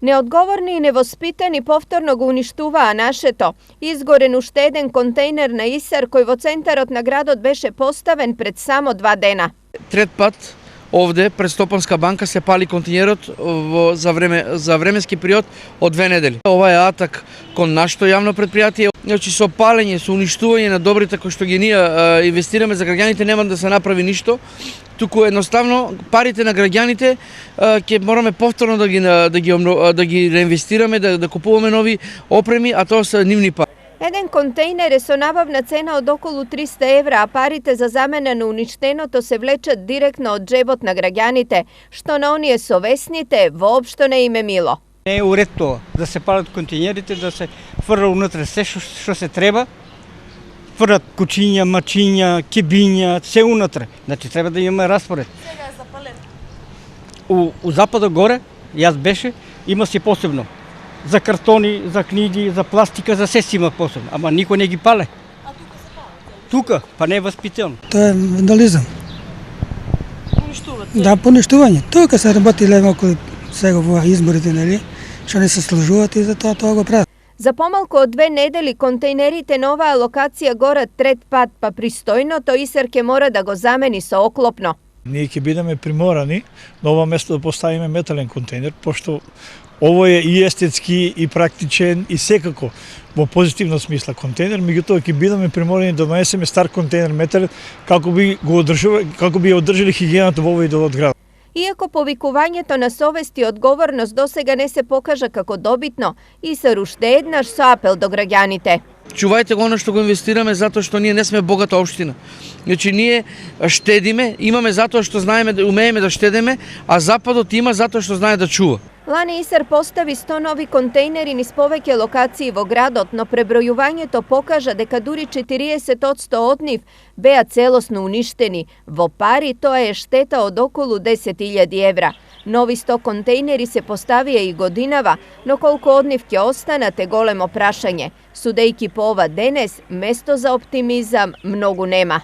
Neodgovorni i nevоспитани повторно го уништуваа нашето. Изгорен уштеден контейнер на Исар кој во центарот на градот беше поставен пред само 2 дена. Трет пат овде пред Стопанска банка се пали контейнерот за временски период од 2 недели. Ова е атак кон нашето јавно предпријатие. Значи со палење, со уништување на добрите кои што ги ние инвестираме за граѓаните нема да се направи ништо. Туку едноставно парите на граѓаните ќе мораме повторно да ги реинвестираме, да купуваме нови опреми, а тоа се нивни пари. Еден контейнер е со набавна цена од околу 300 евра, а парите за замена на уништеното се влечат директно од джебот на граѓаните, што на оние совесните воопшто не им е мило. Не е уред тоа, да се палат контейнерите, да се фрла унутре се што се треба, фрлат кучиња, мачиња, кебиња, се унутре. Значи треба да имаме распоред. Сега е запален. У западот горе, јас беше, има си посебно. За картони, за книги, за пластика, за се си има посебно, ама никој не ги пале. А тука се палат? Тука, па не е воспитано. Тоа е вандализам. Уништуваат? Да, поништување. Тука се работи околу сега во изборите, нели? Што не се служуваат и затоа тоа го прават. За помалку од 2 недели контейнерите на оваа локација горат трет пат, па пристојното Исар ќе мора да го замени со оклопно. Ние ќе бидеме приморани на ова место да поставиме метален контейнер, пошто ово е и естетски, и практичен, и секако во позитивна смисла контейнер, меѓутоа ќе бидеме приморани да донесеме стар контейнер метален како би ја одржали хигиената во овој дел од градот. Иако повикувањето на совест и одговорност досега не се покажа како добитно, Исар уште еднаш со апел до граѓаните. Чувајте го оно што го инвестираме затоа што ние не сме богата општина. Значи ние штедиме, имаме затоа што знаеме, умееме да штедиме, а Западот има затоа што знае да чува. Лани Исар постави 100 нови контейнери низ повеќе локации во градот, но пребројувањето покажа дека дури 40% од нив беа целосно уништени. Во пари тоа е штета од околу 10.000 евра. Нови 100 контейнери се поставија и годинава, но колку од нив ќе останат е големо прашање. Судејќи по ова денес, место за оптимизам многу нема.